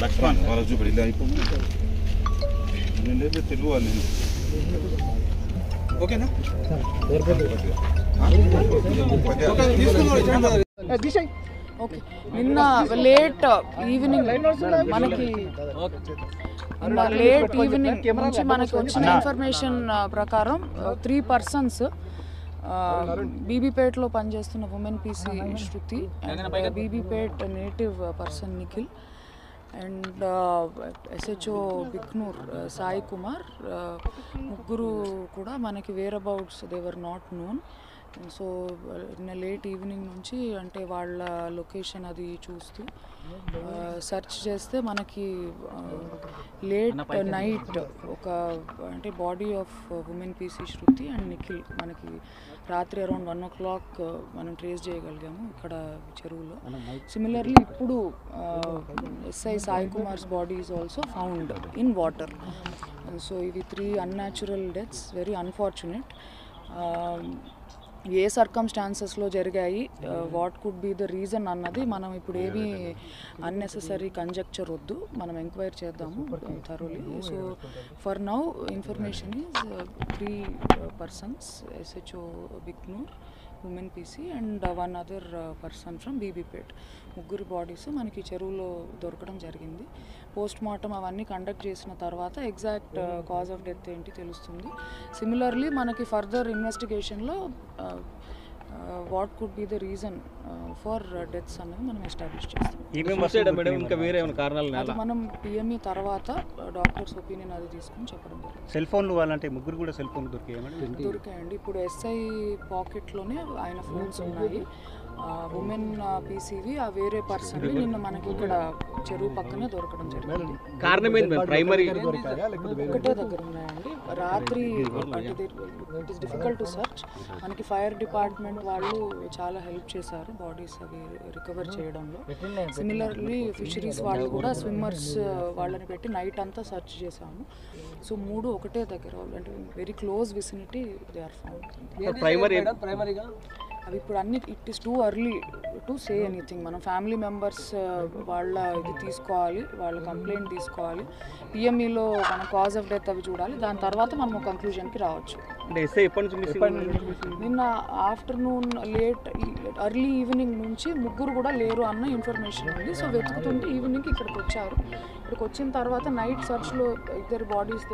లక్ష్మణ్ వాళ్ళ చూపడి ఇలా అయిపోయింది తెలుగు వాళ్ళు ఓకేనా ఓకే నిన్న లేట్ ఈవినింగ్ మనకి నుంచి మనకి వచ్చిన ఇన్ఫర్మేషన్ ప్రకారం 3 persons బీబీపేట్లో పనిచేస్తున్న women PC Shruti and Bibipet native person Nikhil and SHO Bhiknoor Sai Kumar ముగ్గురు కూడా మనకి whereabouts they were not known. So నిన్న లేట్ ఈవినింగ్ నుంచి అంటే వాళ్ళ లొకేషన్ అది చూస్తూ సెర్చ్ చేస్తే మనకి లేట్ నైట్ ఒక అంటే body of women PC Shruti and Nikhil మనకి రాత్రి అరౌండ్ 1 o'clock మనం ట్రేస్ చేయగలిగాము ఇక్కడ చెరువులో. సిమిలర్లీ ఇప్పుడు SI Sai Kumars body is also found in water. So ఇవి 3 unnatural deaths, వెరీ అన్ఫార్చునేట్. ఏ సర్కమ్స్టాన్సెస్లో జరిగాయి, what could be the reason అన్నది మనం ఇప్పుడు ఏమీ అన్నెసెసరీ కంజెక్చర్ వద్దు, మనం ఎంక్వైరీ చేద్దాము thoroughly. So for now information is 3 persons, SHO Bhiknoor women PC and 1 other person from Bibipet. ముగ్గురు బాడీస్ మనకి చెరువులో దొరకడం జరిగింది. పోస్ట్ మార్టం అవన్నీ కండక్ట్ చేసిన తర్వాత ఎగ్జాక్ట్ కాజ్ ఆఫ్ డెత్ ఏంటి తెలుస్తుంది. సిమిలర్లీ మనకి ఫర్దర్ ఇన్వెస్టిగేషన్లో what could be the reason for deaths అనేది మనం ఎస్టాబ్లిష్ చేస్తాం. మనం పిఎంఈ తర్వాత డాక్టర్స్ ఒపీనియన్ అది తీసుకుని చెప్పడం జరిగింది. సెల్ ఫోన్లు వాళ్ళంటే ముగ్గురు కూడా సెల్ ఫోన్ దొరికాయండి. ఇప్పుడు ఎస్ఐ పాకెట్లోనే ఆయన ఫోన్స్ ఉన్నాయి. ఉమెన్ పీసీవి ఆ వేరే పర్సన్ నిన్న మనకి ఇక్కడ చెరువు పక్కనే దొరకడం జరిగింది. ఒకటే దగ్గర ఉన్నాయండి. రాత్రి it is difficult to search. మనకి ఫైర్ డిపార్ట్మెంట్ వాళ్ళు చాలా హెల్ప్ చేశారు బాడీస్ అవి రికవర్ చేయడంలో. సిమిలర్లీ ఫిషరీస్ వాళ్ళు కూడా స్విమ్మర్స్ వాళ్ళని పెట్టి నైట్ అంతా సర్చ్ చేశాము. సో 3 ఒకటే దగ్గర అంటే very close vicinity they are found. అవి ఇప్పుడు అన్ని it is too early to say anything. మనం ఫ్యామిలీ మెంబర్స్ వాళ్ళ ఇది తీసుకోవాలి, వాళ్ళ కంప్లైంట్ తీసుకోవాలి, పిఎంఈలో మన కాజ్ ఆఫ్ డెత్ అవి చూడాలి, దాని తర్వాత మనం కంక్లూజన్కి రావచ్చు. నిన్న ఆఫ్టర్నూన్ లేట్ ఎర్లీ ఈవినింగ్ నుంచి ముగ్గురు కూడా లేరు అన్న ఇన్ఫర్మేషన్ ఉంది. సో వెతుకుతుంటే ఈవినింగ్కి ఇక్కడికి వచ్చారు. ఇక్కడికి వచ్చిన తర్వాత నైట్ సర్చ్లో 2 బాడీస్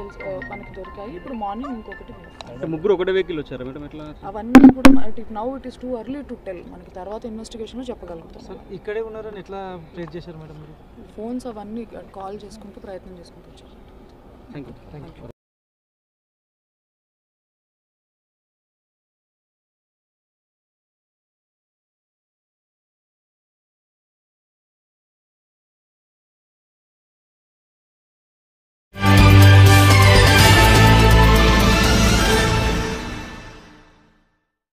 మనకి దొరికాయి. ఇప్పుడు మార్నింగ్ ఇంకొకటి. ముగ్గురు ఒకటే వెహికల్ వచ్చారు మేడం? ఎట్లా అవన్నీ కూడా now it is too early to tell. మనకి తర్వాత ఇన్వెస్టిగేషన్లో చెప్పగలుగుతాం. ఇక్కడే ఉన్నారని ఎట్లా ట్రేస్ చేశారు మేడం? ఫోన్స్ అవన్నీ కాల్ చేసుకుంటూ ప్రయత్నం చేసుకుంటూ వచ్చారు. Thank you.